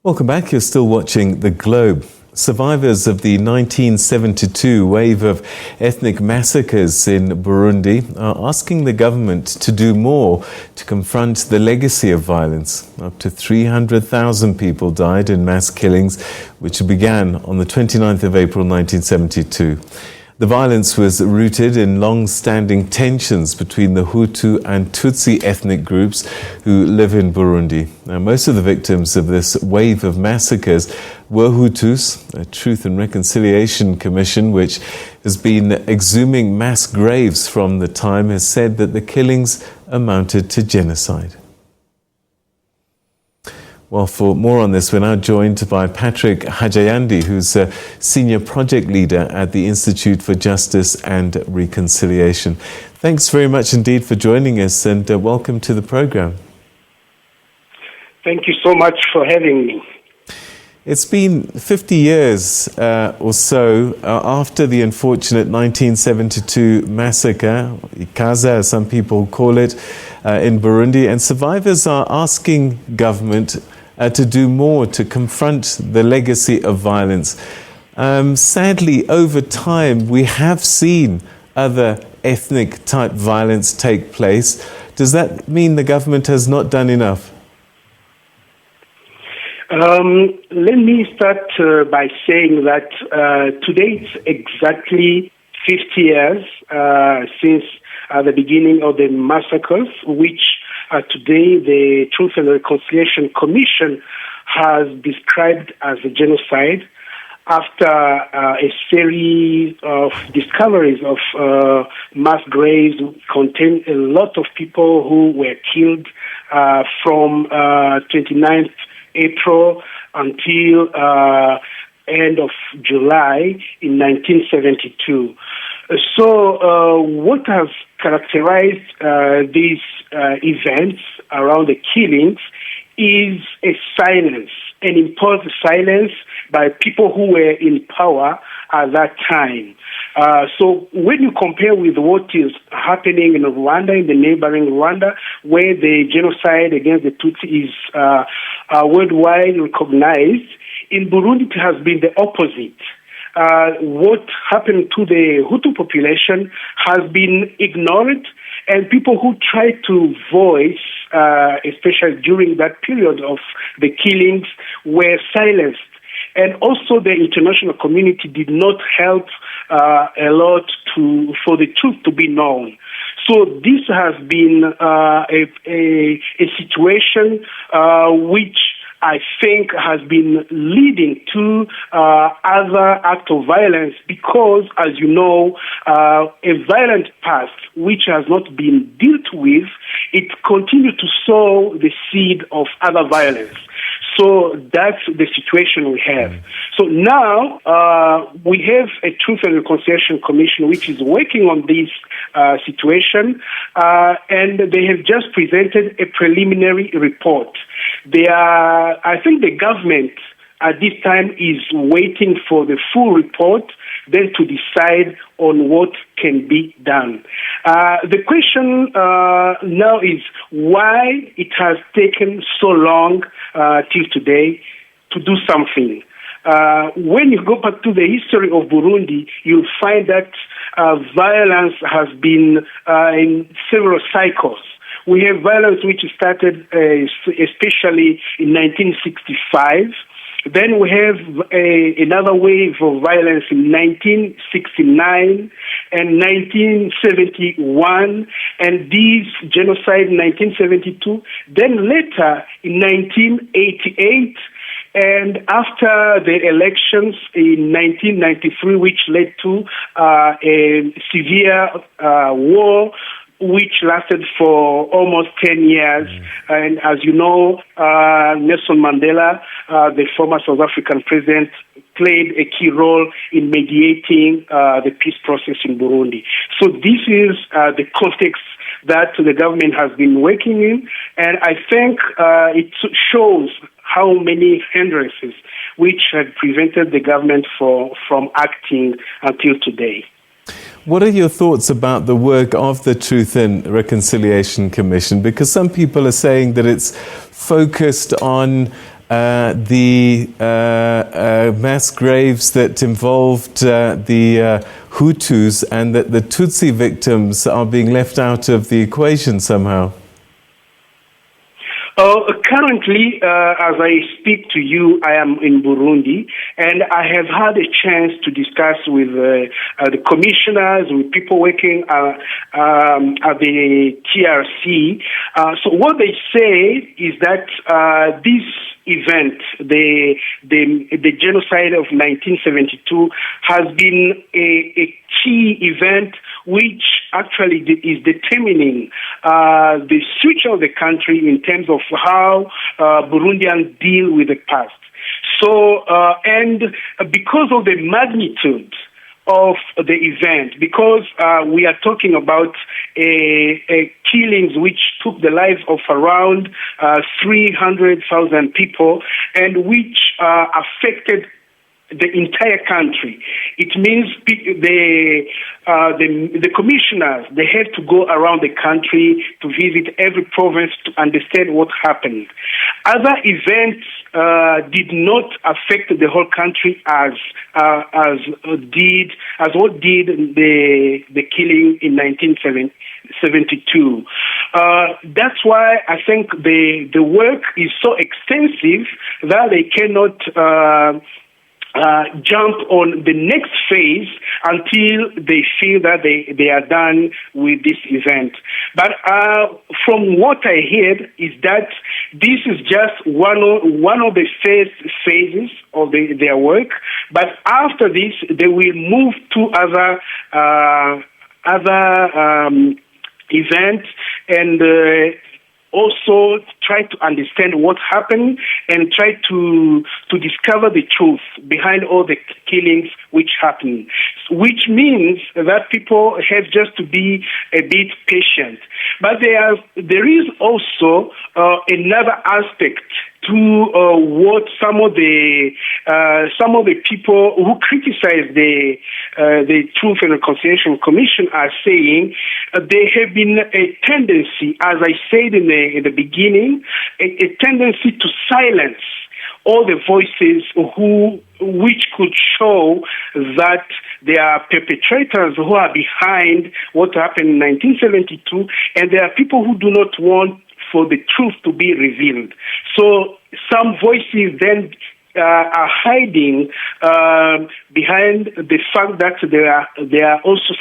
Welcome back. You're still watching The Globe. Survivors of the 1972 wave of ethnic massacres in Burundi are asking the government to do more to confront the legacy of violence. Up to 300,000 people died in mass killings, which began on the 29th of April 1972. The violence was rooted in long-standing tensions between the Hutu and Tutsi ethnic groups who live in Burundi. Now, most of the victims of this wave of massacres were Hutus. A Truth and Reconciliation Commission, which has been exhuming mass graves from the time, has said that the killings amounted to genocide. Well, for more on this, we're now joined by Patrick Hajayandi, who's a senior project leader at the Institute for Justice and Reconciliation. Thanks very much indeed for joining us, and welcome to the program. Thank you so much for having me. It's been 50 years or so after the unfortunate 1972 massacre, Ikaza, as some people call it, in Burundi, and survivors are asking government to do more to confront the legacy of violence. Sadly, over time, we have seen other ethnic type violence take place. Does that mean the government has not done enough? Let me start by saying that today it's exactly 50 years since the beginning of the massacres, which today the Truth and Reconciliation Commission has described as a genocide after a series of discoveries of mass graves contain a lot of people who were killed from 29th April until end of July in 1972. So what has characterized these events around the killings is a silence, an imposed silence by people who were in power at that time. So when you compare with what is happening in Rwanda, in the neighboring Rwanda, where the genocide against the Tutsi is worldwide recognized, in Burundi it has been the opposite. What happened to the Hutu population has been ignored, and people who tried to voice, especially during that period of the killings, were silenced. And also the international community did not help a lot for the truth to be known. So this has been a situation which I think has been leading to other acts of violence because, as you know, a violent past which has not been dealt with, it continues to sow the seed of other violence. So that's the situation we have. So now we have a Truth and Reconciliation Commission which is working on this situation, and they have just presented a preliminary report. I think the government at this time is waiting for the full report, then to decide on what can be done. The question now is why it has taken so long till today to do something. When you go back to the history of Burundi, you'll find that violence has been in several cycles. We have violence which started especially in 1965. Then we have another wave of violence in 1969 and 1971, and these genocide in 1972. Then later in 1988, and after the elections in 1993, which led to a severe war, which lasted for almost 10 years. And as you know, Nelson Mandela, the former South African president, played a key role in mediating the peace process in Burundi. So this is the context that the government has been working in, and I think it shows how many hindrances which had prevented the government from acting until today. What are your thoughts about the work of the Truth and Reconciliation Commission? Because some people are saying that it's focused on the mass graves that involved the Hutus, and that the Tutsi victims are being left out of the equation somehow? Currently, as I speak to you, I am in Burundi, and I have had a chance to discuss with the commissioners, with people working at the TRC. So what they say is that this event, the genocide of 1972, has been a key event which actually is determining the future of the country in terms of how Burundians deal with the past. So, and because of the magnitude of the event, because we are talking about killings which took the lives of around 300,000 people, and which affected the entire country. It means the commissioners, they have to go around the country to visit every province to understand what happened. Other events did not affect the whole country as what did the killing in 1972. That's why I think the work is so extensive that they cannot jump on the next phase until they feel that they are done with this event. But from what I heard is that this is just one of the first phases of their work. But after this, they will move to other events and also try to understand what happened and try to discover the truth behind all the killings which happened, which means that people have just to be a bit patient. But there is also another aspect to what some of the people who criticize the Truth and Reconciliation Commission are saying. There have been a tendency, as I said in the beginning, a tendency to silence all the voices which could show that there are perpetrators who are behind what happened in 1972, and there are people who do not want for the truth to be revealed. So some voices then are hiding behind the fact that there are also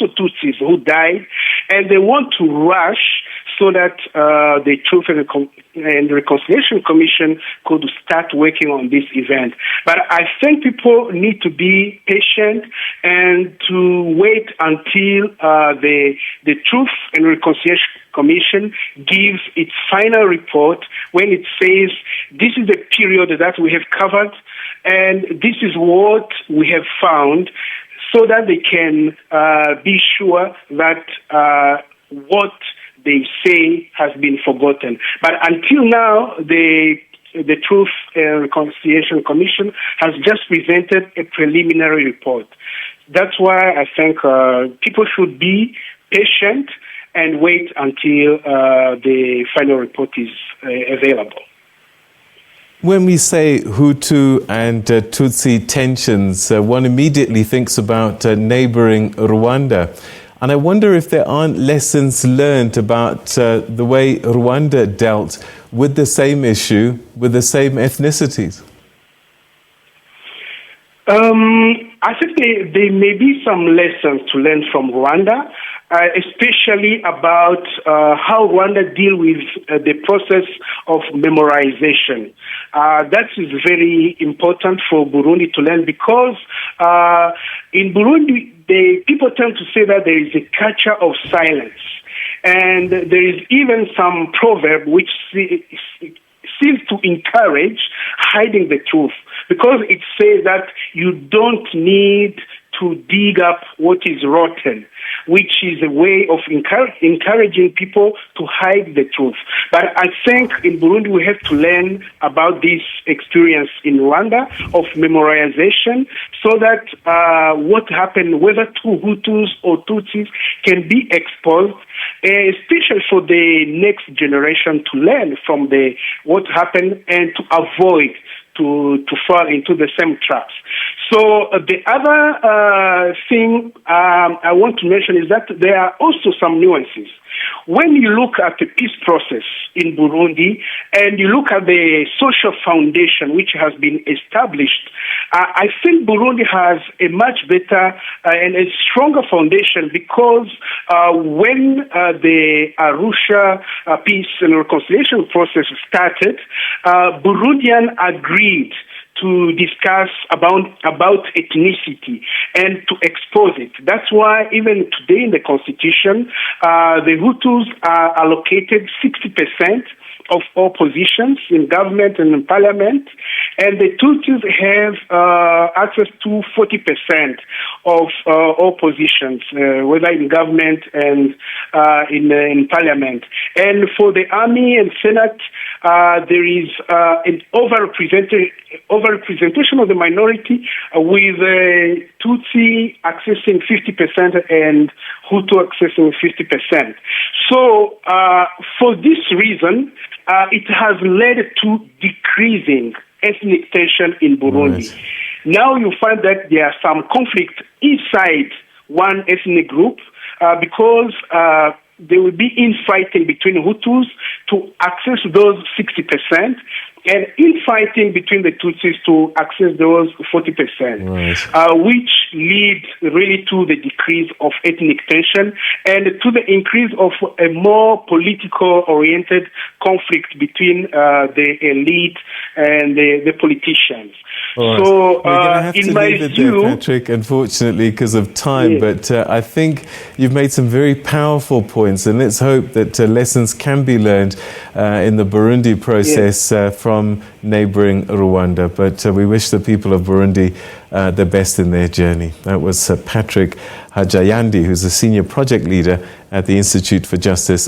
Tutsis who died, and they want to rush so that the Truth and Reconciliation Commission could start working on this event. But I think people need to be patient and to wait until the Truth and Reconciliation Commission gives its final report when it says this is the period that we have covered and this is what we have found, so that they can be sure that what they say has been forgotten. But until now, the Truth and Reconciliation Commission has just presented a preliminary report. That's why I think people should be patient and wait until the final report is available. When we say Hutu and Tutsi tensions, one immediately thinks about neighboring Rwanda. And I wonder if there aren't lessons learned about the way Rwanda dealt with the same issue, with the same ethnicities. I think there may be some lessons to learn from Rwanda, especially about how Rwanda deal with the process of memorization. That is very important for Burundi to learn, because in Burundi, people tend to say that there is a culture of silence. And there is even some proverb which seems to encourage hiding the truth, because it says that you don't need to dig up what is rotten, which is a way of encouraging people to hide the truth. But I think in Burundi we have to learn about this experience in Rwanda of memorization, so that what happened, whether to Hutus or Tutsis, can be exposed, especially for the next generation to learn from what happened and to avoid to fall into the same traps. So the other thing I want to mention is that there are also some nuances. When you look at the peace process in Burundi and you look at the social foundation which has been established, I think Burundi has a much better and a stronger foundation, because when the Arusha peace and reconciliation process started, Burundians agreed to discuss about ethnicity and to expose it. That's why even today in the Constitution, the Hutus are allocated 60% of all positions in government and in parliament, and the Tutsis have access to 40% of all positions, whether in government and in parliament. And for the army and senate, there is an overrepresentation of the minority, with Tutsi accessing 50% and Hutu accessing 50%. So for this reason, it has led to decreasing ethnic tension in Burundi. Right. Now you find that there are some conflict inside one ethnic group because there will be infighting between Hutus to access those 60%, and infighting between the Tutsis to access those 40%, right. Which leads really to the decrease of ethnic tension and to the increase of a more political-oriented conflict between the elite and the politicians. Right. So, we're going to have to leave it there, Patrick, unfortunately, because of time. Yeah. But I think you've made some very powerful points, and let's hope that lessons can be learned in the Burundi process from neighboring Rwanda. But we wish the people of Burundi the best in their journey. That was Patrick Hajayandi, who's a senior project leader at the Institute for Justice